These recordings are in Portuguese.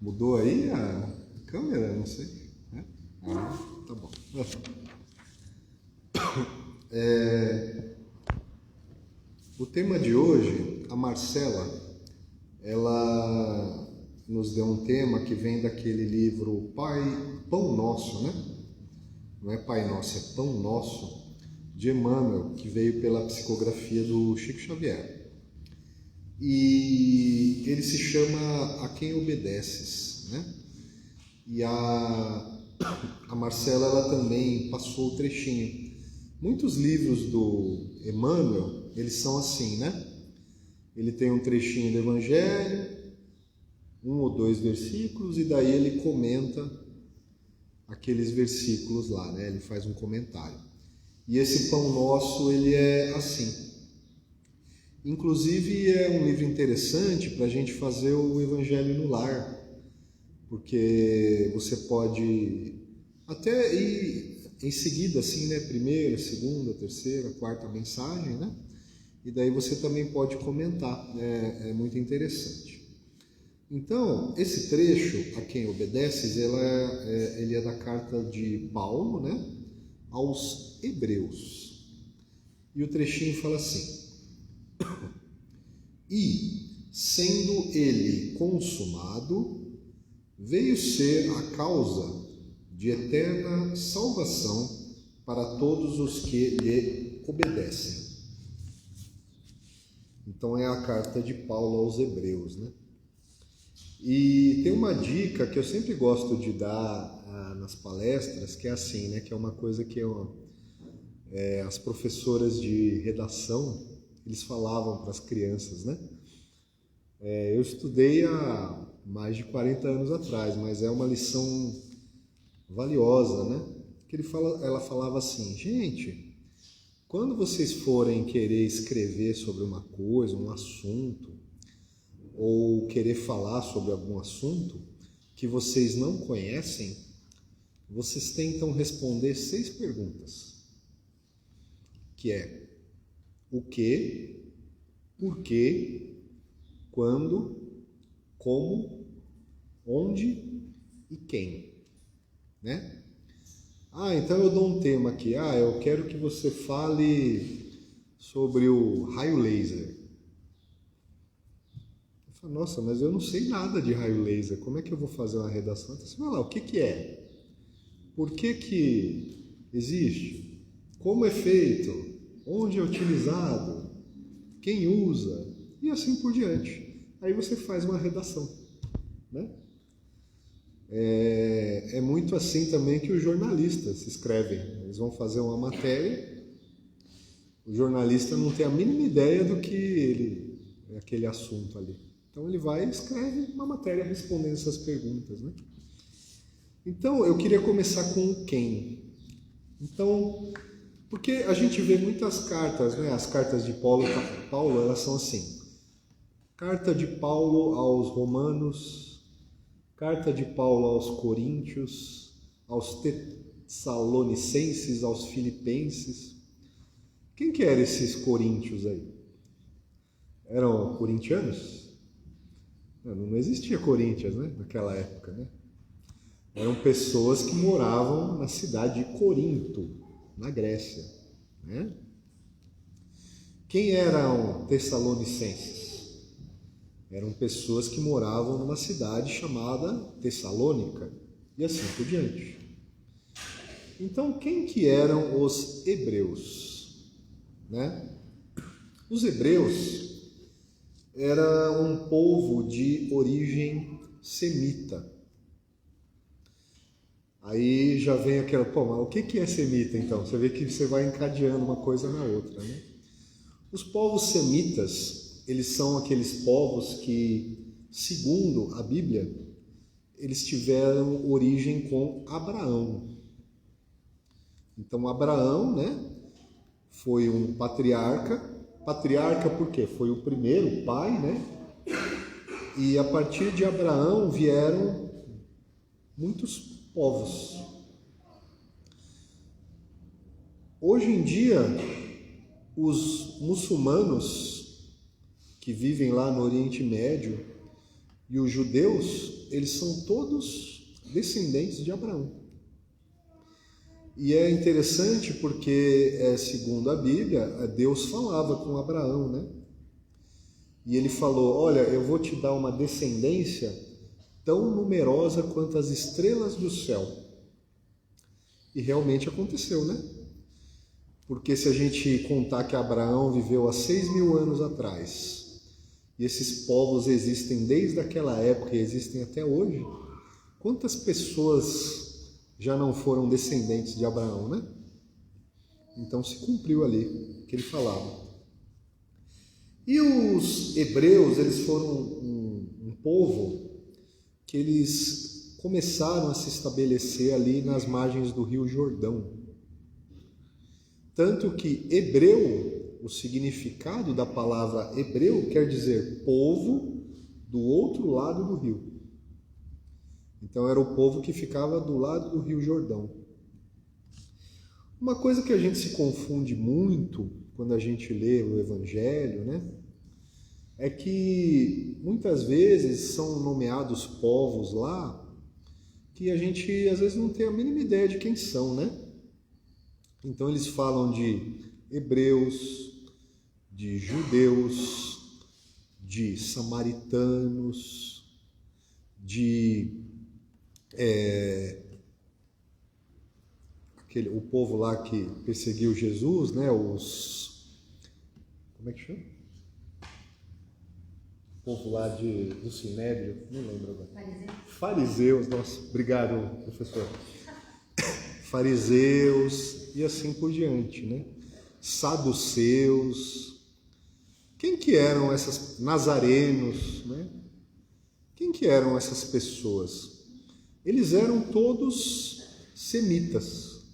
Mudou aí a câmera? Não sei. É? Ah, tá bom. O tema de hoje, a Marcela, ela nos deu um tema que vem daquele livro Pão Nosso, né? Não é Pai Nosso, é Pão Nosso, de Emmanuel, que veio pela psicografia do Chico Xavier. E ele se chama A Quem Obedeces, né? E a Marcela, ela também passou o trechinho. Muitos livros do Emmanuel, eles são assim, né? Ele tem um trechinho do Evangelho, 1 ou 2 versículos, e daí ele comenta aqueles versículos lá, né? Ele faz um comentário. E esse Pão Nosso, ele é assim. Inclusive, é um livro interessante para a gente fazer o Evangelho no lar, porque você pode até ir em seguida, assim, né? Primeira, segunda, terceira, quarta mensagem, né? E daí você também pode comentar, né? É muito interessante. Então, esse trecho, A Quem Obedeces, ele é da carta de Paulo, né? Aos Hebreus. E o trechinho fala assim: E, sendo ele consumado, veio ser a causa de eterna salvação para todos os que lhe obedecem. Então é a carta de Paulo aos Hebreus, né? E tem uma dica que eu sempre gosto de dar nas palestras, que é assim, né? Que é uma coisa que as professoras de redação, eles falavam para as crianças, né? Eu estudei há mais de 40 anos atrás, mas é uma lição valiosa, né? Que ela falava assim: gente, quando vocês forem querer escrever sobre uma coisa, um assunto, ou querer falar sobre algum assunto que vocês não conhecem, vocês tentam responder 6 perguntas, que é o que, por quê, quando, como, onde e quem, né? Então eu dou um tema aqui. Eu quero que você fale sobre o raio laser. Eu falo, nossa, mas eu não sei nada de raio laser. Como é que eu vou fazer uma redação? Então, você vai lá, o que é? Por que existe? Como é feito? Onde é utilizado? Quem usa? E assim por diante. Aí você faz uma redação, né? É muito assim também que os jornalistas escrevem. Eles vão fazer uma matéria, o jornalista não tem a mínima ideia do que é aquele assunto ali. Então ele vai e escreve uma matéria respondendo essas perguntas, né? Então eu queria começar com o quem. Então, porque a gente vê muitas cartas, né? As cartas de Paulo, elas são assim: carta de Paulo aos Romanos, carta de Paulo aos Coríntios, aos Tessalonicenses, aos Filipenses. Quem que eram esses coríntios aí? Eram corintianos? Não existia Coríntios, né? Naquela época, né? Eram pessoas que moravam na cidade de Corinto, na Grécia, né? Quem eram Tessalonicenses? Eram pessoas que moravam numa cidade chamada Tessalônica, e assim por diante. Então, quem que eram os hebreus, né? Os hebreus eram um povo de origem semita. Aí já vem aquela, mas o que é semita então? Você vê que você vai encadeando uma coisa na outra, né? Os povos semitas, eles são aqueles povos que, segundo a Bíblia, eles tiveram origem com Abraão. Então Abraão, né, foi um patriarca. Patriarca por quê? Foi o primeiro pai, né? E a partir de Abraão vieram muitos povos. Hoje em dia, os muçulmanos que vivem lá no Oriente Médio e os judeus, eles são todos descendentes de Abraão. E é interessante porque, segundo a Bíblia, Deus falava com Abraão, né? E ele falou, olha, eu vou te dar uma descendência tão numerosa quanto as estrelas do céu. E realmente aconteceu, né? Porque se a gente contar que Abraão viveu há 6.000 anos atrás, e esses povos existem desde aquela época e existem até hoje, quantas pessoas já não foram descendentes de Abraão, né? Então se cumpriu ali o que ele falava. E os hebreus, eles foram um povo que eles começaram a se estabelecer ali nas margens do Rio Jordão. Tanto que hebreu, o significado da palavra hebreu quer dizer povo do outro lado do rio. Então era o povo que ficava do lado do Rio Jordão. Uma coisa que a gente se confunde muito quando a gente lê o Evangelho, né? É que muitas vezes são nomeados povos lá que a gente às vezes não tem a mínima ideia de quem são, né? Então eles falam de hebreus, de judeus, de samaritanos, de o povo lá que perseguiu Jesus, né? Como é que chama? O povo lá do Sinédrio, não lembro agora. Fariseus, nossa, obrigado, professor. Fariseus e assim por diante, né? Saduceus. Quem que eram essas nazarenos, né? Quem que eram essas pessoas? Eles eram todos semitas,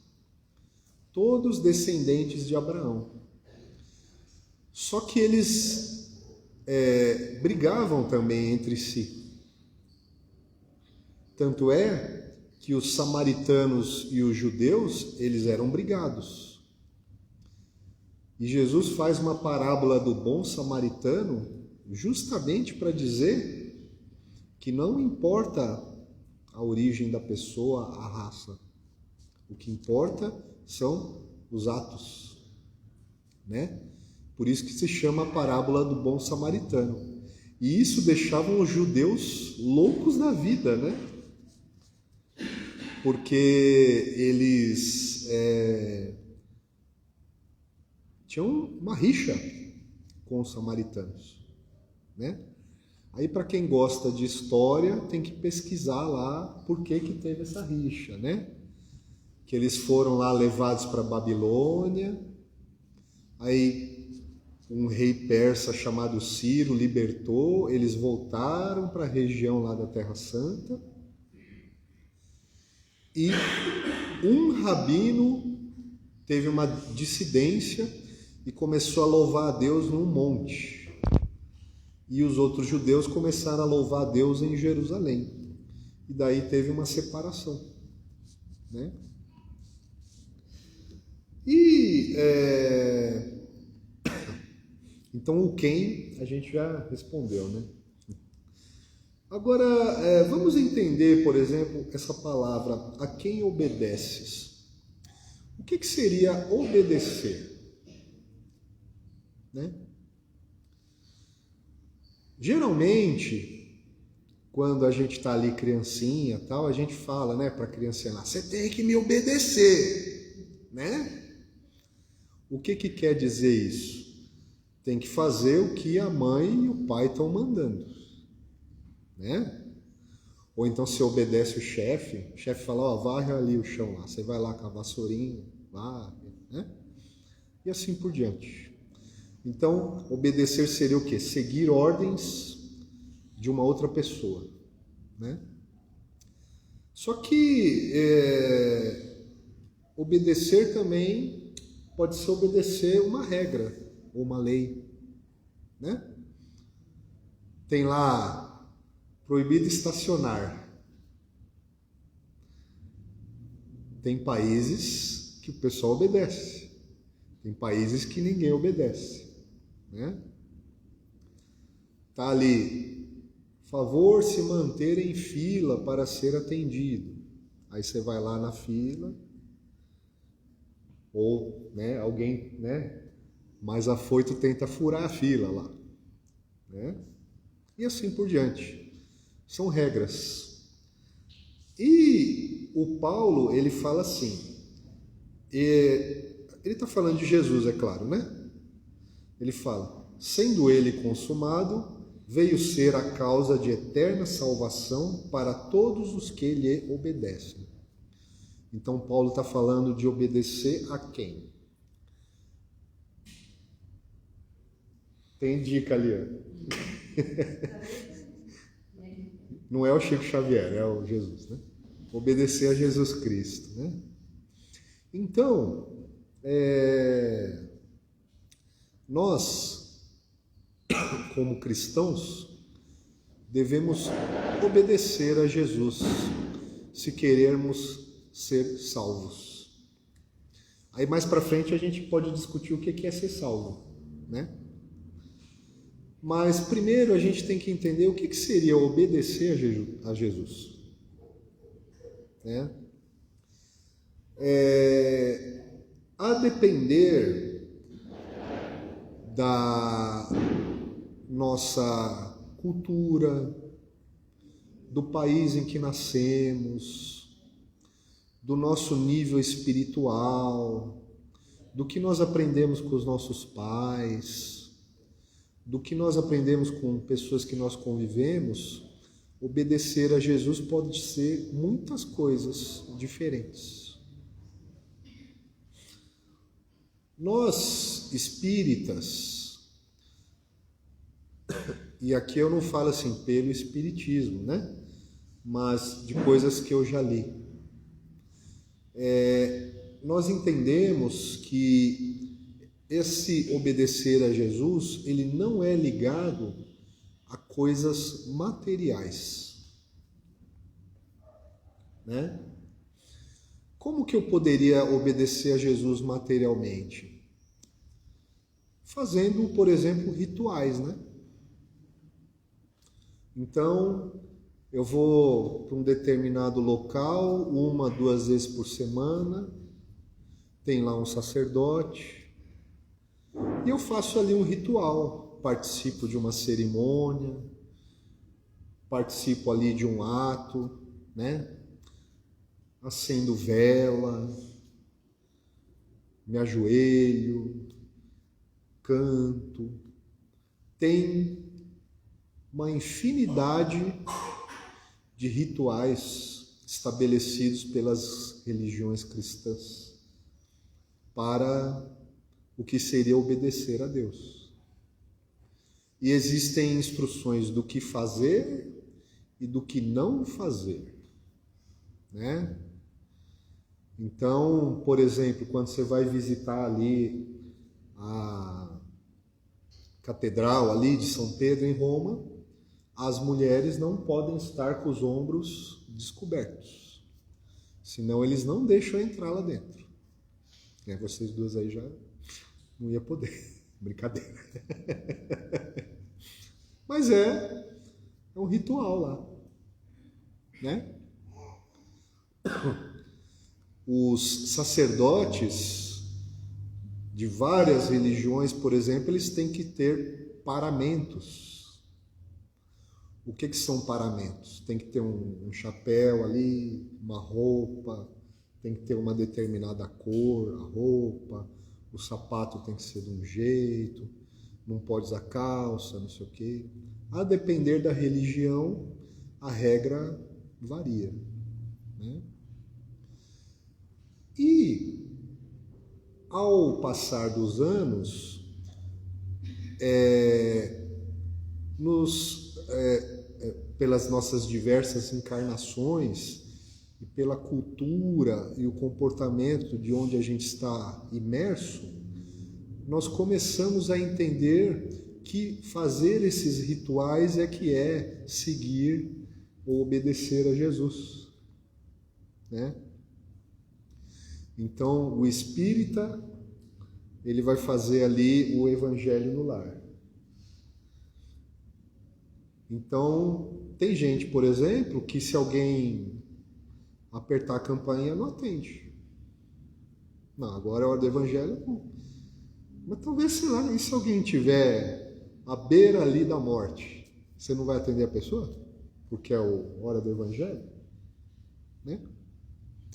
todos descendentes de Abraão. Só que eles brigavam também entre si. Tanto é que os samaritanos e os judeus, eles eram brigados. E Jesus faz uma parábola do bom samaritano justamente para dizer que não importa a origem da pessoa, a raça. O que importa são os atos, né? Por isso que se chama a parábola do bom samaritano. E isso deixava os judeus loucos da vida, né? Porque eles tinham uma rixa com os samaritanos, né? Aí, para quem gosta de história, tem que pesquisar lá por que teve essa rixa, né? Que eles foram lá levados para a Babilônia, aí um rei persa chamado Ciro libertou, eles voltaram para a região lá da Terra Santa, e um rabino teve uma dissidência e começou a louvar a Deus num monte. E os outros judeus começaram a louvar a Deus em Jerusalém. E daí teve uma separação, né? E então o quem a gente já respondeu, né? Agora vamos entender, por exemplo, essa palavra, a quem obedeces. O que seria obedecer? Né? Geralmente, quando a gente está ali criancinha, tal, a gente fala, né, para a criancinha lá, você tem que me obedecer, né? O que quer dizer isso? Tem que fazer o que a mãe e o pai estão mandando, né? Ou então você obedece o chefe fala, ó, varre ali o chão lá, você vai lá com a vassourinha, varre, né? E assim por diante. Então, obedecer seria o quê? Seguir ordens de uma outra pessoa, né? Só que obedecer também pode ser obedecer uma regra ou uma lei, né? Tem lá proibido estacionar. Tem países que o pessoal obedece, tem países que ninguém obedece, né? Tá ali favor se manter em fila para ser atendido. Aí você vai lá na fila, ou alguém mais afoito tenta furar a fila lá. E assim por diante. São regras. E o Paulo, ele fala assim, ele está falando de Jesus, é claro, Ele fala, sendo ele consumado, veio ser a causa de eterna salvação para todos os que lhe obedecem. Então Paulo está falando de obedecer a quem? Tem dica ali, Não é o Chico Xavier, é o Jesus, Obedecer a Jesus Cristo, Então, nós, como cristãos, devemos obedecer a Jesus se querermos ser salvos. Aí mais para frente a gente pode discutir o que é ser salvo, Mas primeiro a gente tem que entender o que seria obedecer a Jesus. A depender da nossa cultura, do país em que nascemos, do nosso nível espiritual, do que nós aprendemos com os nossos pais, do que nós aprendemos com pessoas que nós convivemos, obedecer a Jesus pode ser muitas coisas diferentes. Nós, espíritas, e aqui eu não falo assim pelo espiritismo, mas de coisas que eu já li. Nós entendemos que esse obedecer a Jesus, ele não é ligado a coisas materiais. Como que eu poderia obedecer a Jesus materialmente? Fazendo, por exemplo, rituais, Então, eu vou para um determinado local, 1, 2 vezes por semana, tem lá um sacerdote, e eu faço ali um ritual, participo de uma cerimônia, participo ali de um ato, acendo vela, me ajoelho, canto. Tem uma infinidade de rituais estabelecidos pelas religiões cristãs para o que seria obedecer a Deus. E existem instruções do que fazer e do que não fazer, Então, por exemplo, quando você vai visitar ali a catedral ali de São Pedro em Roma, as mulheres não podem estar com os ombros descobertos, senão eles não deixam entrar lá dentro. Vocês duas aí já não ia poder, brincadeira. Mas é um ritual lá, Os sacerdotes de várias religiões, por exemplo, eles têm que ter paramentos. O que são paramentos? Tem que ter um chapéu ali, uma roupa, tem que ter uma determinada cor, a roupa, o sapato tem que ser de um jeito, não pode usar calça, não sei o quê. A depender da religião, a regra varia, E, ao passar dos anos, pelas nossas diversas encarnações e pela cultura e o comportamento de onde a gente está imerso, nós começamos a entender que fazer esses rituais que é seguir ou obedecer a Jesus, Então, o espírita, ele vai fazer ali o evangelho no lar. Então, tem gente, por exemplo, que se alguém apertar a campainha, não atende. Não, agora é a hora do evangelho, não. Mas talvez, sei lá, e se alguém tiver à beira ali da morte, você não vai atender a pessoa? Porque é a hora do evangelho? Né?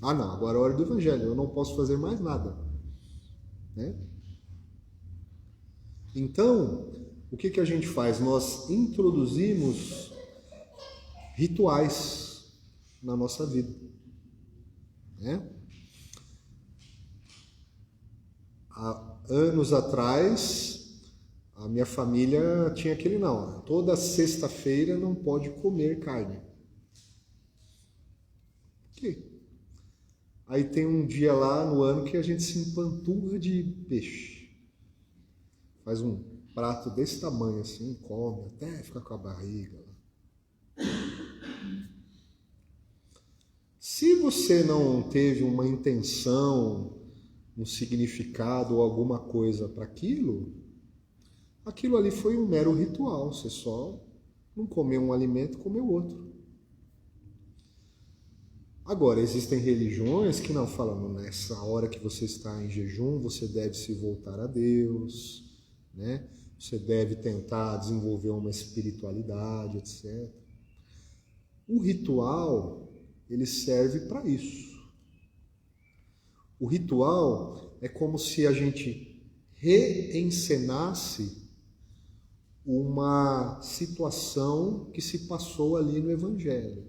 Ah, não, agora é a hora do evangelho, eu não posso fazer mais nada. Né? Então, o que a gente faz? Nós introduzimos rituais na nossa vida. Né? Há anos atrás, a minha família tinha aquele não, toda sexta-feira não pode comer carne. Por quê? Aí tem um dia lá no ano que a gente se empanturra de peixe. Faz um prato desse tamanho assim, come até ficar com a barriga. Se você não teve uma intenção, um significado ou alguma coisa para aquilo ali foi um mero ritual. Você só não comeu um alimento, comeu outro. Agora, existem religiões que não falam, nessa hora que você está em jejum, você deve se voltar a Deus, né? Você deve tentar desenvolver uma espiritualidade, etc. O ritual, ele serve para isso. O ritual é como se a gente reencenasse uma situação que se passou ali no Evangelho.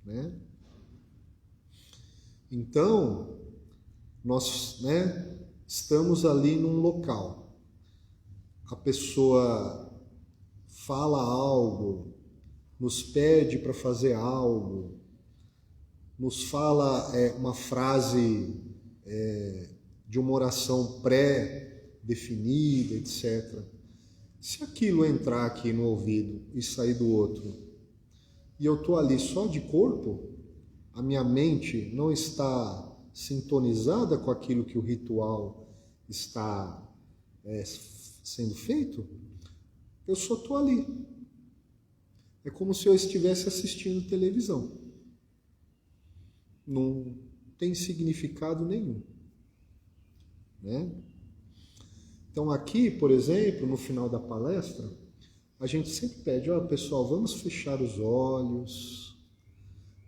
Né? Então, nós estamos ali num local. A pessoa fala algo, nos pede para fazer algo, nos fala uma frase de uma oração pré-definida, etc. Se aquilo entrar aqui no ouvido e sair do outro, e eu estou ali só de corpo, a minha mente não está sintonizada com aquilo que o ritual está sendo feito, eu só estou ali. É como se eu estivesse assistindo televisão. Não tem significado nenhum. Né? Então aqui, por exemplo, no final da palestra, a gente sempre pede, pessoal, vamos fechar os olhos,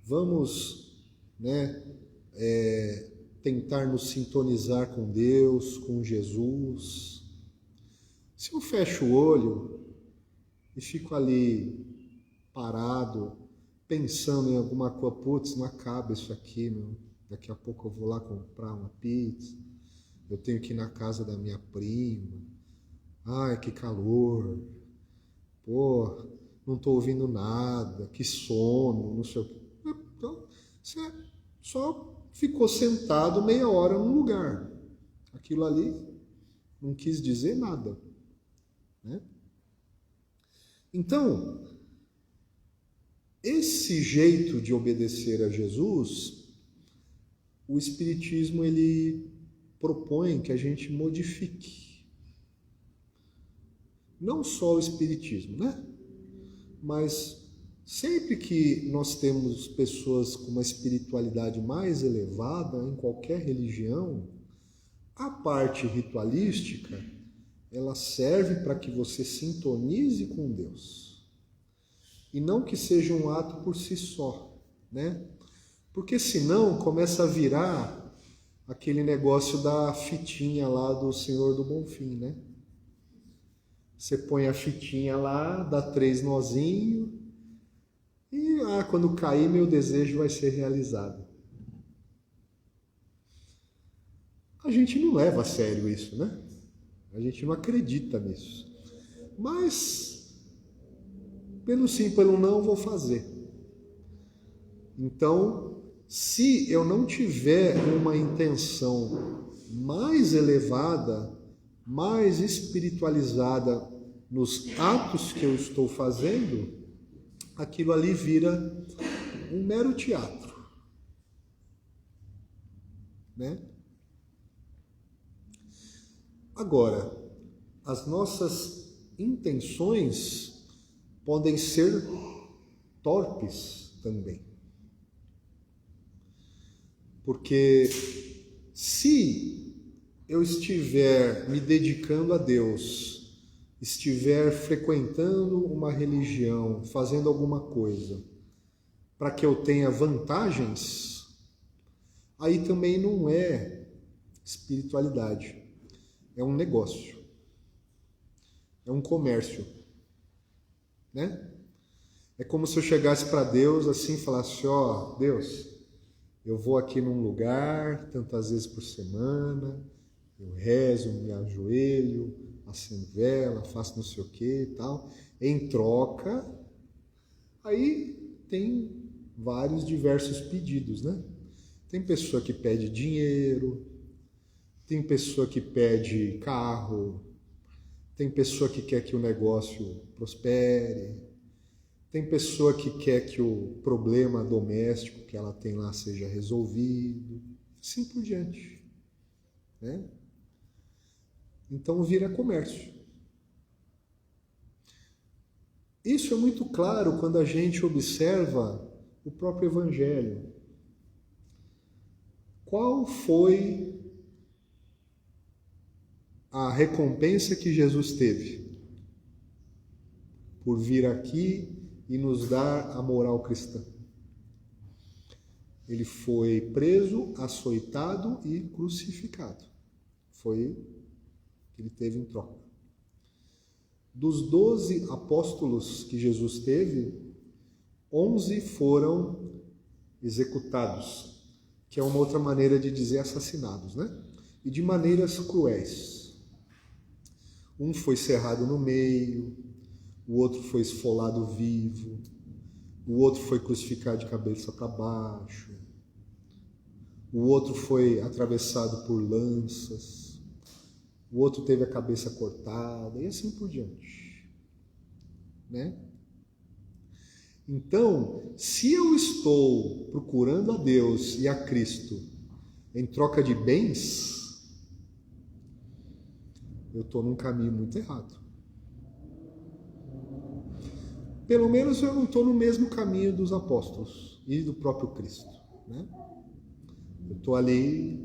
vamos tentar nos sintonizar com Deus, com Jesus. Se eu fecho o olho e fico ali parado, pensando em alguma coisa, putz, não acaba isso aqui, meu. Daqui a pouco eu vou lá comprar uma pizza, eu tenho que ir na casa da minha prima, ai, que calor, pô, não estou ouvindo nada, que sono, não sei o quê. Então, você só ficou sentado meia hora num lugar. Aquilo ali não quis dizer nada. Né? Então, esse jeito de obedecer a Jesus, o Espiritismo ele propõe que a gente modifique. Não só o Espiritismo, né? Mas sempre que nós temos pessoas com uma espiritualidade mais elevada em qualquer religião, a parte ritualística, ela serve para que você sintonize com Deus. E não que seja um ato por si só, né? Porque senão começa a virar aquele negócio da fitinha lá do Senhor do Bonfim, né? Você põe a fitinha lá, dá 3 nozinhos e quando cair meu desejo vai ser realizado. A gente não leva a sério isso, né? A gente não acredita nisso. Mas, pelo sim, pelo não, vou fazer. Então, se eu não tiver uma intenção mais elevada, mais espiritualizada nos atos que eu estou fazendo, aquilo ali vira um mero teatro. Né? Agora, as nossas intenções podem ser torpes também. Porque se eu estiver me dedicando a Deus, estiver frequentando uma religião, fazendo alguma coisa, para que eu tenha vantagens, aí também não é espiritualidade, é um negócio, é um comércio, né? É como se eu chegasse para Deus assim e falasse, ó, Deus, eu vou aqui num lugar tantas vezes por semana, eu rezo, me ajoelho, acendo vela, faço não sei o que e tal. Em troca, aí tem vários diversos pedidos, né? Tem pessoa que pede dinheiro, tem pessoa que pede carro, tem pessoa que quer que o negócio prospere, tem pessoa que quer que o problema doméstico que ela tem lá seja resolvido, assim por diante, né? Então vira comércio. Isso é muito claro quando a gente observa o próprio Evangelho. Qual foi a recompensa que Jesus teve por vir aqui e nos dar a moral cristã? Ele foi preso, açoitado e crucificado. Foi o que ele teve em troca. Dos 12 apóstolos que Jesus teve, 11 foram executados, que é uma outra maneira de dizer assassinados, né? E de maneiras cruéis. Um foi cerrado no meio, o outro foi esfolado vivo, o outro foi crucificado de cabeça para baixo, o outro foi atravessado por lanças, o outro teve a cabeça cortada, e assim por diante, né? Então, se eu estou procurando a Deus e a Cristo em troca de bens, eu estou num caminho muito errado. Pelo menos eu não estou no mesmo caminho dos apóstolos e do próprio Cristo, né? Eu estou ali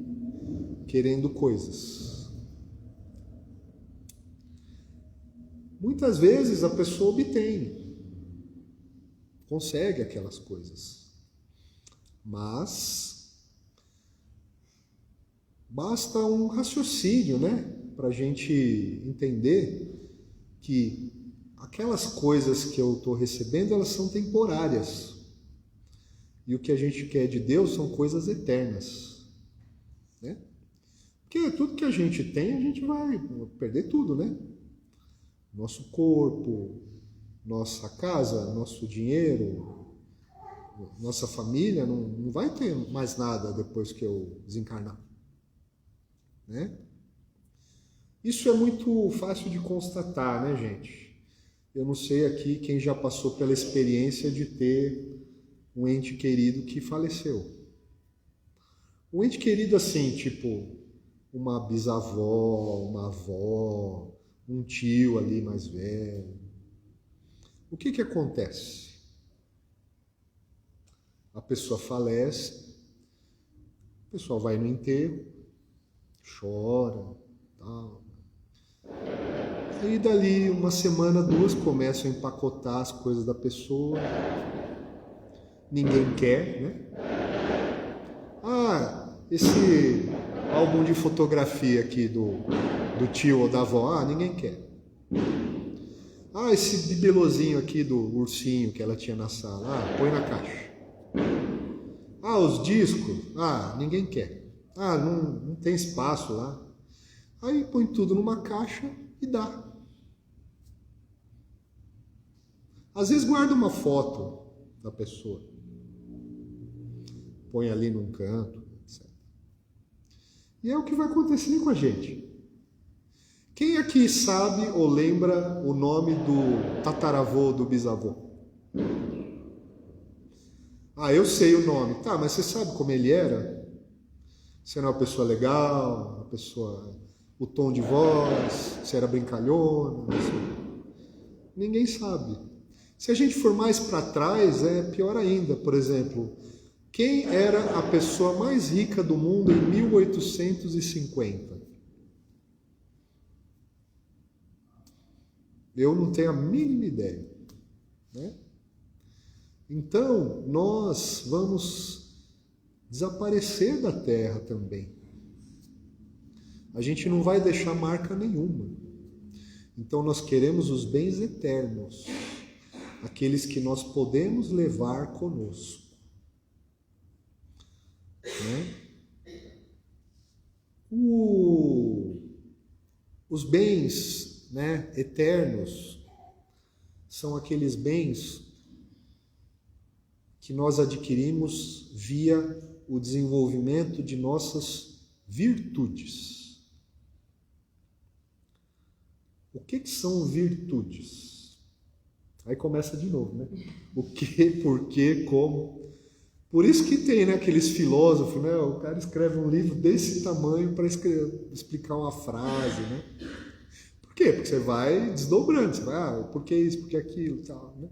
querendo coisas. Muitas vezes a pessoa obtém, consegue aquelas coisas, mas basta um raciocínio, né, para a gente entender que aquelas coisas que eu estou recebendo, elas são temporárias, e o que a gente quer de Deus são coisas eternas, né? Porque tudo que a gente tem, a gente vai perder tudo, né? Nosso corpo, nossa casa, nosso dinheiro, nossa família, não vai ter mais nada depois que eu desencarnar, né? Isso é muito fácil de constatar, né, gente? Eu não sei aqui quem já passou pela experiência de ter um ente querido que faleceu. Um ente querido assim, tipo uma bisavó, uma avó, um tio ali mais velho. O que acontece? A pessoa falece, o pessoal vai no enterro, chora, tal. E dali uma semana, duas, começam a empacotar as coisas da pessoa. Ninguém quer, né? Ah, esse álbum de fotografia aqui do tio ou da avó, ninguém quer. Ah, esse bibelozinho aqui do ursinho que ela tinha na sala, põe na caixa. Ah, os discos, ninguém quer. Não tem espaço lá. Aí põe tudo numa caixa e dá. Às vezes guarda uma foto da pessoa, põe ali num canto, etc. E é o que vai acontecer com a gente. Quem aqui sabe ou lembra o nome do tataravô, do bisavô? Eu sei o nome. Tá, mas você sabe como ele era? Se era uma pessoa legal, uma pessoa... o tom de voz, se era brincalhona, assim. Ninguém sabe. Se a gente for mais para trás, é pior ainda. Por exemplo, quem era a pessoa mais rica do mundo em 1850? Eu não tenho a mínima ideia, né? Então, nós vamos desaparecer da Terra também. A gente não vai deixar marca nenhuma. Então, nós queremos os bens eternos, aqueles que nós podemos levar conosco, né? Os bens, né, eternos são aqueles bens que nós adquirimos via o desenvolvimento de nossas virtudes. O que são virtudes? Aí começa de novo, né? O que, por quê, como. Por isso que tem, né, aqueles filósofos, né? O cara escreve um livro desse tamanho para explicar uma frase, né? Por quê? Porque você vai desdobrando, você vai, por que isso, por que aquilo, tal, né?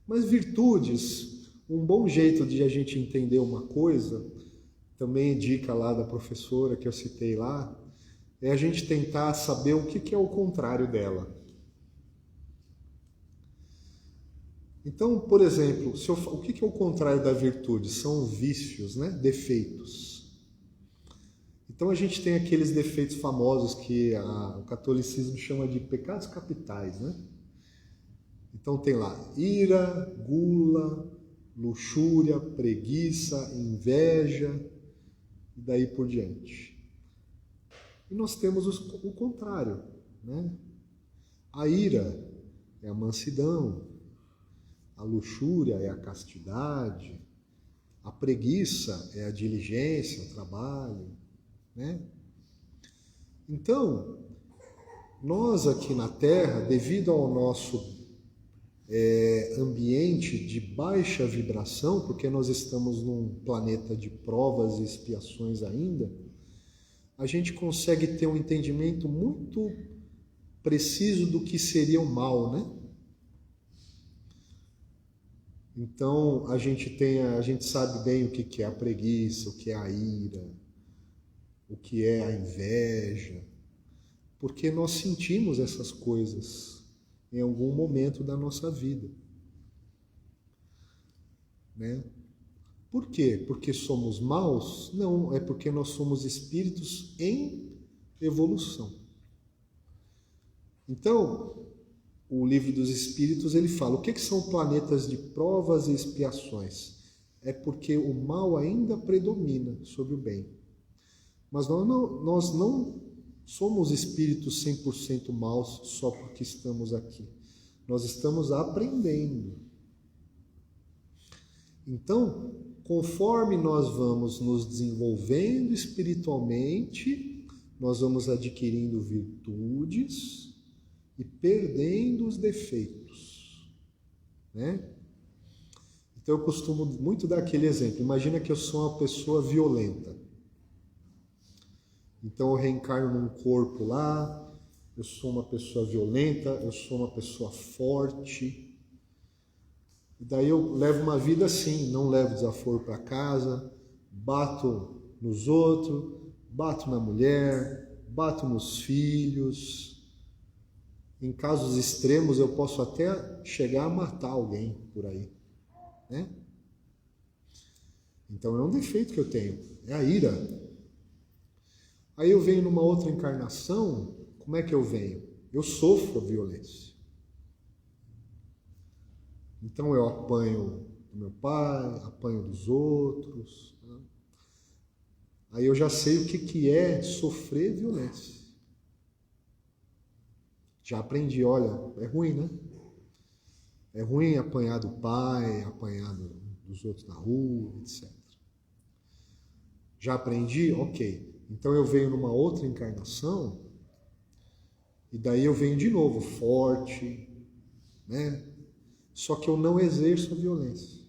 Mas virtudes, um bom jeito de a gente entender uma coisa, também dica lá da professora que eu citei lá, é a gente tentar saber o que é o contrário dela. Então, por exemplo, o que é o contrário da virtude? São vícios, né? Defeitos. Então a gente tem aqueles defeitos famosos que o catolicismo chama de pecados capitais, né? Então tem lá ira, gula, luxúria, preguiça, inveja e daí por diante. E nós temos o contrário, né? A ira é a mansidão, a luxúria é a castidade, a preguiça é a diligência, o trabalho, né? Então, nós aqui na Terra, devido ao nosso ambiente de baixa vibração, porque nós estamos num planeta de provas e expiações ainda, a gente consegue ter um entendimento muito preciso do que seria o mal, né? Então a gente sabe bem o que é a preguiça, o que é a ira, o que é a inveja, porque nós sentimos essas coisas em algum momento da nossa vida, né? Por quê? Porque somos maus? Não, é porque nós somos espíritos em evolução. Então, o Livro dos Espíritos, ele fala, o que são planetas de provas e expiações? É porque o mal ainda predomina sobre o bem. Mas nós não somos espíritos 100% maus só porque estamos aqui. Nós estamos aprendendo. Então, conforme nós vamos nos desenvolvendo espiritualmente, nós vamos adquirindo virtudes e perdendo os defeitos, né? Então eu costumo muito dar aquele exemplo. Imagina que eu sou uma pessoa violenta. Então eu reencarno num corpo lá, eu sou uma pessoa violenta, eu sou uma pessoa forte. E daí eu levo uma vida assim, não levo desaforo para casa, bato nos outros, bato na mulher, bato nos filhos. Em casos extremos eu posso até chegar a matar alguém por aí, né? Então é um defeito que eu tenho, é a ira. Aí eu venho numa outra encarnação, como é que eu venho? Eu sofro a violência. Então eu apanho do meu pai, apanho dos outros, né? Aí eu já sei o que é sofrer violência. Já aprendi, olha, é ruim, né? É ruim apanhar do pai, apanhar dos outros na rua, etc. Já aprendi? Ok. Então eu venho numa outra encarnação e daí eu venho de novo forte, né? Só que eu não exerço a violência.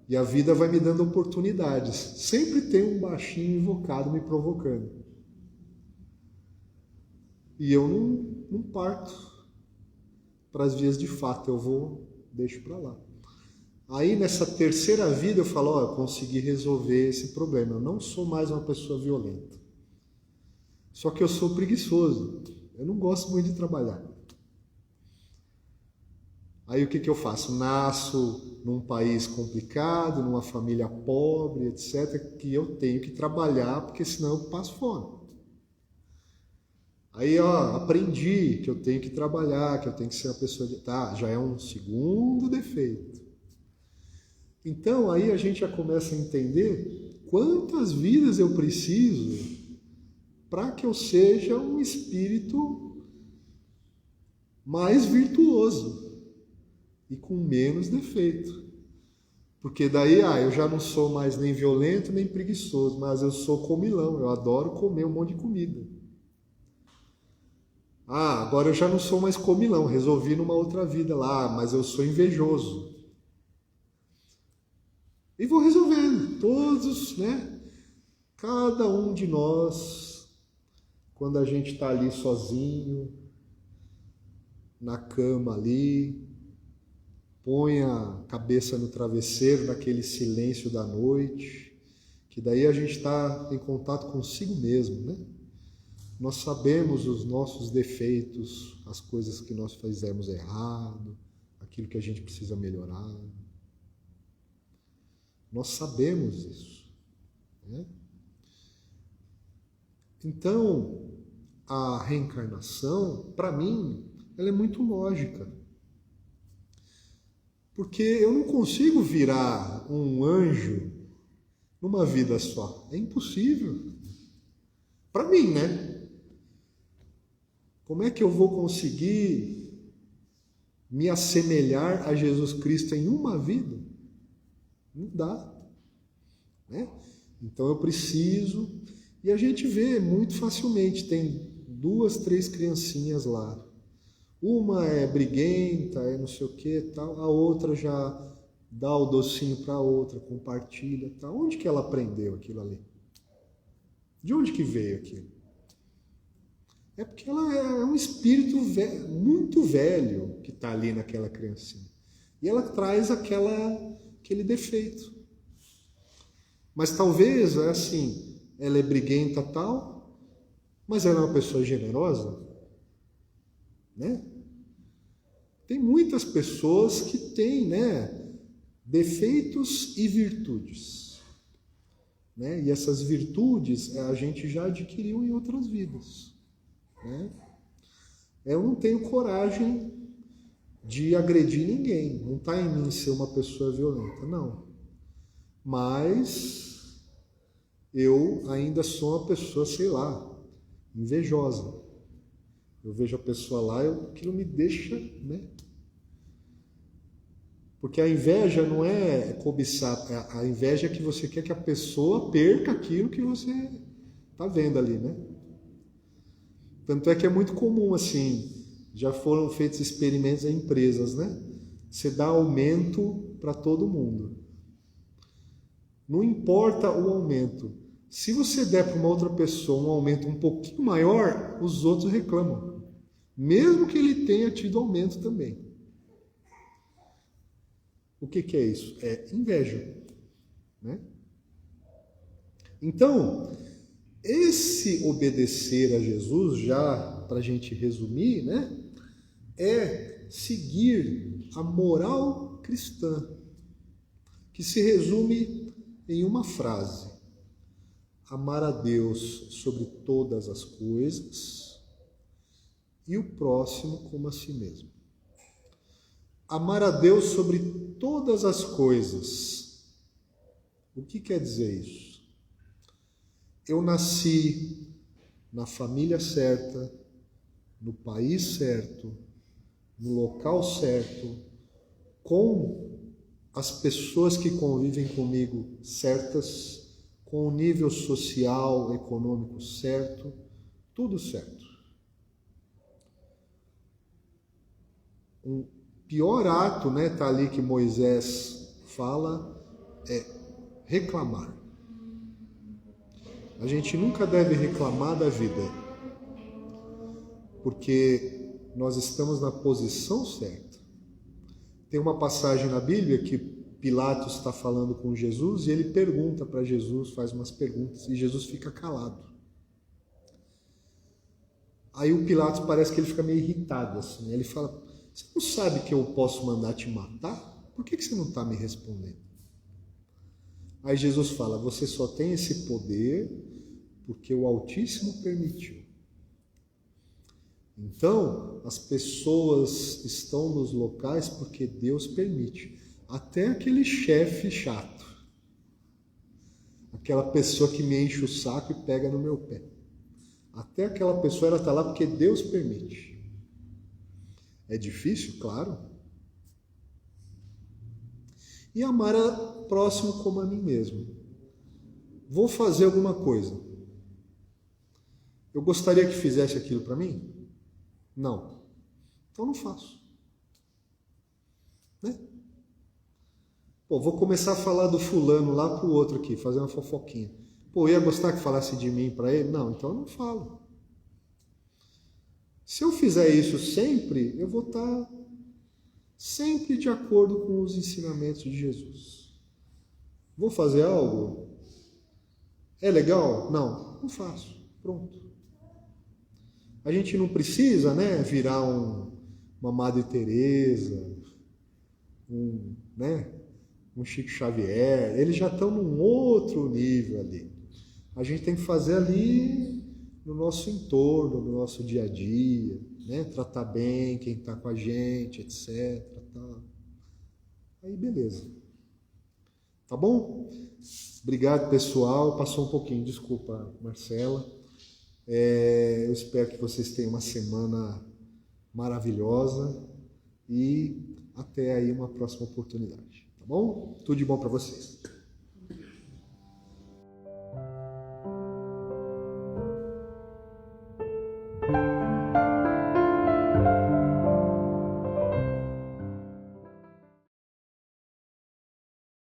E a vida vai me dando oportunidades. Sempre tem um baixinho invocado me provocando. E eu não parto. para as vias de fato, deixo para lá. Aí nessa terceira vida eu falo, eu consegui resolver esse problema, eu não sou mais uma pessoa violenta. Só que eu sou preguiçoso, eu não gosto muito de trabalhar. Aí o que eu faço? Nasço num país complicado, numa família pobre, etc., que eu tenho que trabalhar, porque senão eu passo fome. Aí, aprendi que eu tenho que trabalhar, que eu tenho que ser uma pessoa de... Tá, já é um segundo defeito. Então, aí a gente já começa a entender quantas vidas eu preciso para que eu seja um espírito mais virtuoso e com menos defeito. Porque daí, eu já não sou mais nem violento, nem preguiçoso, mas eu sou comilão, eu adoro comer um monte de comida. Agora eu já não sou mais comilão, resolvi numa outra vida lá, mas eu sou invejoso. E vou resolvendo, todos, né? Cada um de nós, quando a gente está ali sozinho, na cama ali, põe a cabeça no travesseiro, naquele silêncio da noite, que daí a gente está em contato consigo mesmo, né? Nós sabemos os nossos defeitos, as coisas que nós fizemos errado, aquilo que a gente precisa melhorar. Nós sabemos isso, né? Então, a reencarnação, para mim, ela é muito lógica. Porque eu não consigo virar um anjo numa vida só. É impossível. Para mim, né? Como é que eu vou conseguir me assemelhar a Jesus Cristo em uma vida? Não dá, né? Então eu preciso... E a gente vê muito facilmente, tem 2, 3 criancinhas lá. Uma é briguenta, é não sei o que tal, a outra já dá o docinho para a outra, compartilha tal. Onde que ela aprendeu aquilo ali? De onde que veio aquilo? É porque ela é um espírito muito velho que está ali naquela criancinha. E ela traz aquele defeito. Mas talvez, ela é briguenta tal, mas ela é uma pessoa generosa, né? Tem muitas pessoas que têm, né, defeitos e virtudes, né? E essas virtudes a gente já adquiriu em outras vidas, né? Eu não tenho coragem de agredir ninguém, não está em mim ser uma pessoa violenta, não. Mas eu ainda sou uma pessoa, sei lá, invejosa. Eu vejo a pessoa lá, aquilo me deixa, né? Porque a inveja não é cobiçar, a inveja é que você quer que a pessoa perca aquilo que você está vendo ali, né? Tanto é que é muito comum, já foram feitos experimentos em empresas, né? Você dá aumento para todo mundo. Não importa o aumento. Se você der para uma outra pessoa um aumento um pouquinho maior, os outros reclamam. Mesmo que ele tenha tido aumento também. O que é isso? É inveja, né? Então, esse obedecer a Jesus, já para a gente resumir, né? É seguir a moral cristã, que se resume em uma frase: amar a Deus sobre todas as coisas e o próximo como a si mesmo. Amar a Deus sobre todas as coisas. O que quer dizer isso? Eu nasci na família certa, no país certo, no local certo, com as pessoas que convivem comigo certas, com o nível social, econômico certo, tudo certo. Um pior ato, né, tá ali que Moisés fala, é reclamar. A gente nunca deve reclamar da vida, porque nós estamos na posição certa. Tem uma passagem na Bíblia que Pilatos está falando com Jesus e ele pergunta para Jesus, faz umas perguntas, e Jesus fica calado. Aí o Pilatos parece que ele fica meio irritado, assim, ele fala, você não sabe que eu posso mandar te matar? Por que você não está me respondendo? Aí Jesus fala, você só tem esse poder porque o Altíssimo permitiu. Então, as pessoas estão nos locais porque Deus permite. Até aquele chefe chato. Aquela pessoa que me enche o saco e pega no meu pé. Até aquela pessoa, ela está lá porque Deus permite. É difícil? Claro. E amar o próximo como a mim mesmo. Vou fazer alguma coisa. Eu gostaria que fizesse aquilo para mim? Não. Então não faço. Né? Pô, vou começar a falar do fulano lá pro outro aqui, fazer uma fofoquinha. Pô, eu ia gostar que falasse de mim para ele? Não, então eu não falo. Se eu fizer isso sempre, eu vou estar sempre de acordo com os ensinamentos de Jesus. Vou fazer algo? É legal? Não, não faço. Pronto. A gente não precisa, né, virar uma Madre Teresa, um Chico Xavier. Eles já estão num outro nível ali. A gente tem que fazer ali no nosso entorno, no nosso dia a dia, né? Tratar bem quem está com a gente, etc. Tá. Aí beleza. Tá bom? Obrigado, pessoal. Passou um pouquinho, desculpa, Marcela. Eu espero que vocês tenham uma semana maravilhosa e até aí uma próxima oportunidade. Tá bom? Tudo de bom para vocês.